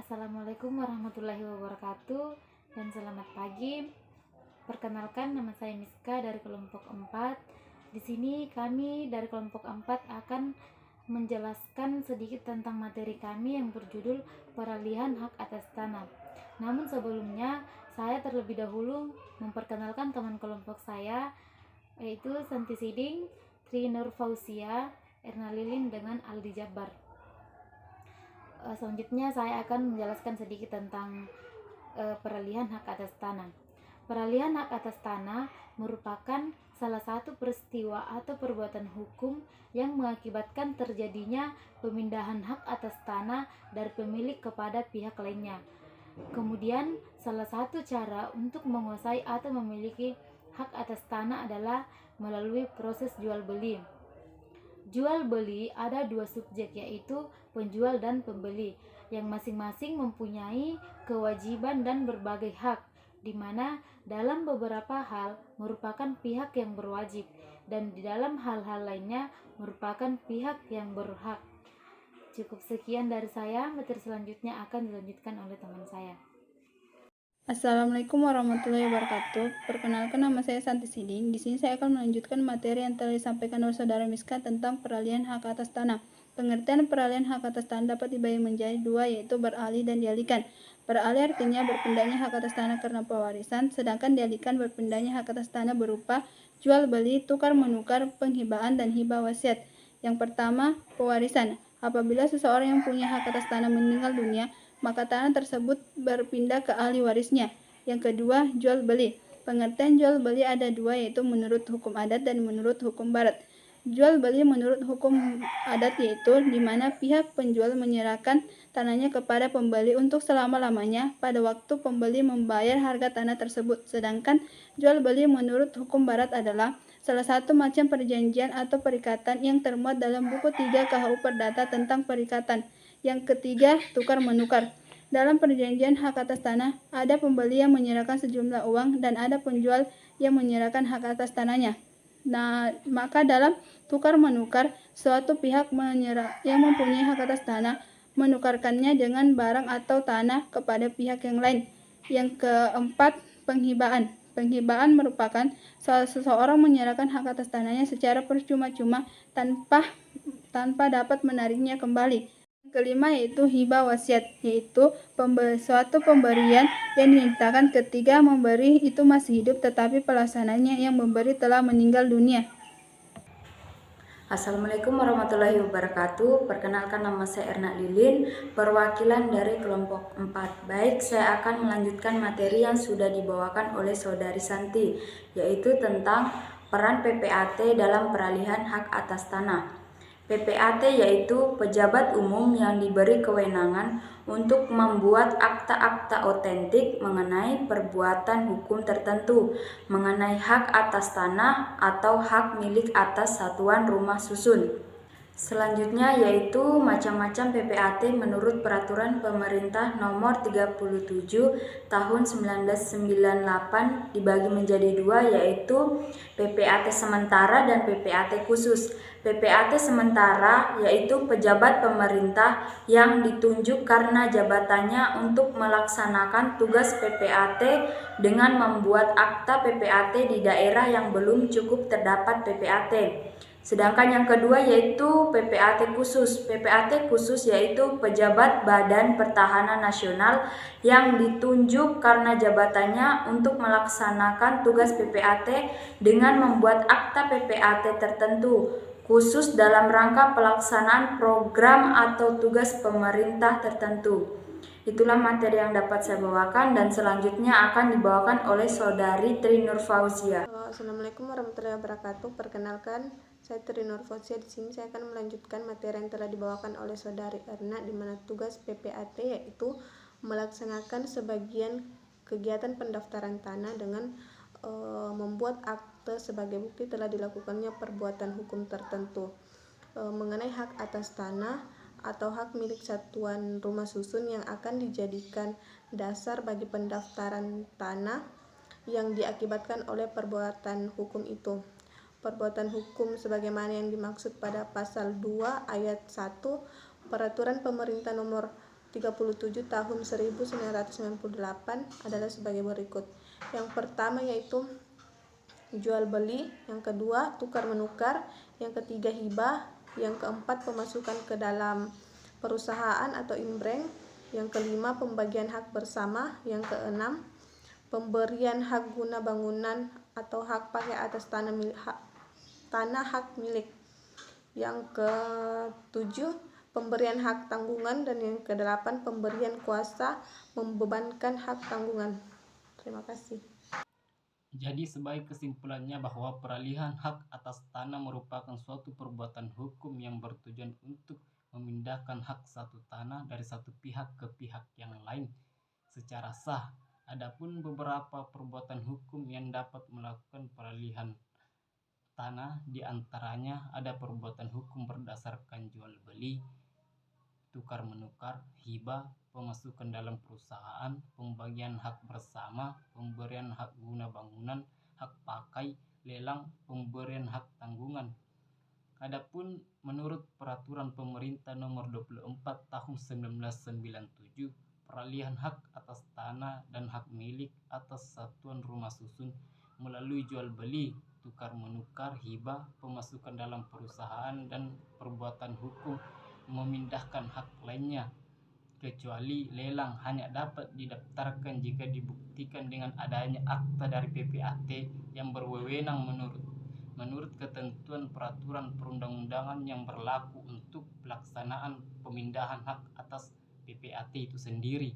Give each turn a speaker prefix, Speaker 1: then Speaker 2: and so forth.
Speaker 1: Assalamualaikum warahmatullahi wabarakatuh dan selamat pagi. Perkenalkan, nama saya Miska dari kelompok 4. Di sini kami dari kelompok 4 akan menjelaskan sedikit tentang materi kami yang berjudul peralihan hak atas tanah. Namun sebelumnya saya terlebih dahulu memperkenalkan teman kelompok saya, yaitu Santi Siding, Tri Nur Fauzia, Erna Lilin dengan Aldi Jabar. Selanjutnya saya akan menjelaskan sedikit tentang peralihan hak atas tanah. Peralihan hak atas tanah merupakan salah satu peristiwa atau perbuatan hukum yang mengakibatkan terjadinya pemindahan hak atas tanah dari pemilik kepada pihak lainnya. Kemudian, salah satu cara untuk menguasai atau memiliki hak atas tanah adalah melalui proses jual beli. Jual beli ada dua subjek, yaitu penjual dan pembeli, yang masing-masing mempunyai kewajiban dan berbagai hak, di mana dalam beberapa hal merupakan pihak yang berwajib dan di dalam hal-hal lainnya merupakan pihak yang berhak. Cukup sekian dari saya, materi selanjutnya akan dilanjutkan oleh teman saya.
Speaker 2: Assalamualaikum warahmatullahi wabarakatuh. Perkenalkan, nama saya Santi Siding. Di sini saya akan melanjutkan materi yang telah disampaikan oleh saudara Miska tentang peralihan hak atas tanah. Pengertian peralihan hak atas tanah dapat dibagi menjadi dua, yaitu beralih dan dialihkan. Beralih artinya berpindahnya hak atas tanah karena pewarisan, sedangkan dialihkan berpindahnya hak atas tanah berupa jual beli, tukar menukar, penghibaan, dan hibah wasiat. Yang pertama, pewarisan. Apabila seseorang yang punya hak atas tanah meninggal dunia, maka tanah tersebut berpindah ke ahli warisnya. Yang kedua, jual beli. Pengertian jual beli ada dua, yaitu menurut hukum adat dan menurut hukum barat. Jual beli menurut hukum adat yaitu di mana pihak penjual menyerahkan tanahnya kepada pembeli untuk selama-lamanya pada waktu pembeli membayar harga tanah tersebut. Sedangkan jual beli menurut hukum barat adalah salah satu macam perjanjian atau perikatan yang termuat dalam buku 3 KHU Perdata tentang perikatan. Yang ketiga, tukar menukar. Dalam perjanjian hak atas tanah, ada pembeli yang menyerahkan sejumlah uang dan ada penjual yang menyerahkan hak atas tanahnya. Nah, maka dalam tukar menukar, suatu pihak yang mempunyai hak atas tanah menukarkannya dengan barang atau tanah kepada pihak yang lain. Yang keempat, penghibaan. Penghibaan merupakan seseorang menyerahkan hak atas tanahnya secara percuma-cuma tanpa dapat menariknya kembali. Kelima yaitu hibah wasiat, yaitu suatu pemberian yang dinyatakan ketika memberi itu masih hidup tetapi pelaksananya yang memberi telah meninggal dunia.
Speaker 3: Assalamualaikum warahmatullahi wabarakatuh. Perkenalkan, nama saya Erna Lilin, perwakilan dari kelompok 4. Baik, saya akan melanjutkan materi yang sudah dibawakan oleh saudari Santi, yaitu tentang peran PPAT dalam peralihan hak atas tanah. PPAT yaitu pejabat umum yang diberi kewenangan untuk membuat akta-akta otentik mengenai perbuatan hukum tertentu, mengenai hak atas tanah atau hak milik atas satuan rumah susun. Selanjutnya yaitu macam-macam PPAT menurut Peraturan Pemerintah Nomor 37 Tahun 1998 dibagi menjadi dua, yaitu PPAT sementara dan PPAT khusus. PPAT sementara yaitu pejabat pemerintah yang ditunjuk karena jabatannya untuk melaksanakan tugas PPAT dengan membuat akta PPAT di daerah yang belum cukup terdapat PPAT. Sedangkan yang kedua yaitu PPAT khusus. PPAT khusus yaitu pejabat Badan Pertahanan Nasional yang ditunjuk karena jabatannya untuk melaksanakan tugas PPAT dengan membuat akta PPAT tertentu, khusus dalam rangka pelaksanaan program atau tugas pemerintah tertentu. Itulah materi yang dapat saya bawakan dan selanjutnya akan dibawakan oleh saudari Tri Nur Fauzia.
Speaker 4: Assalamualaikum warahmatullahi wabarakatuh. Perkenalkan, saya Tri Nur Fauzia. Di sini saya akan melanjutkan materi yang telah dibawakan oleh saudari Erna, di mana tugas PPAT yaitu melaksanakan sebagian kegiatan pendaftaran tanah dengan membuat akte sebagai bukti telah dilakukannya perbuatan hukum tertentu. Mengenai hak atas tanah atau hak milik satuan rumah susun yang akan dijadikan dasar bagi pendaftaran tanah yang diakibatkan oleh perbuatan hukum itu. Perbuatan hukum sebagaimana yang dimaksud pada pasal 2 ayat 1 Peraturan Pemerintah Nomor 37 tahun 1998 adalah sebagai berikut. Yang pertama yaitu jual beli, yang kedua tukar menukar, yang ketiga hibah, yang keempat pemasukan ke dalam perusahaan atau inbreng, yang kelima pembagian hak bersama, yang keenam pemberian hak guna bangunan atau hak pakai atas tanah hak milik, yang ketujuh pemberian hak tanggungan, dan yang kedelapan pemberian kuasa membebankan hak tanggungan. Terima kasih.
Speaker 5: Jadi sebagai kesimpulannya bahwa peralihan hak atas tanah merupakan suatu perbuatan hukum yang bertujuan untuk memindahkan hak satu tanah dari satu pihak ke pihak yang lain secara sah. Adapun beberapa perbuatan hukum yang dapat melakukan peralihan tanah, di antaranya ada perbuatan hukum berdasarkan jual beli, tukar menukar, hibah, pemasukan dalam perusahaan, pembagian hak bersama, pemberian hak guna bangunan, hak pakai, lelang, pemberian hak tanggungan. Adapun menurut Peraturan Pemerintah Nomor 24 Tahun 1997, peralihan hak atas tanah dan hak milik atas satuan rumah susun melalui jual beli, tukar menukar, hibah, pemasukan dalam perusahaan, dan perbuatan hukum memindahkan hak lainnya kecuali lelang hanya dapat didaftarkan jika dibuktikan dengan adanya akta dari PPAT yang berwenang menurut ketentuan peraturan perundang-undangan yang berlaku untuk pelaksanaan pemindahan hak atas PPAT itu sendiri.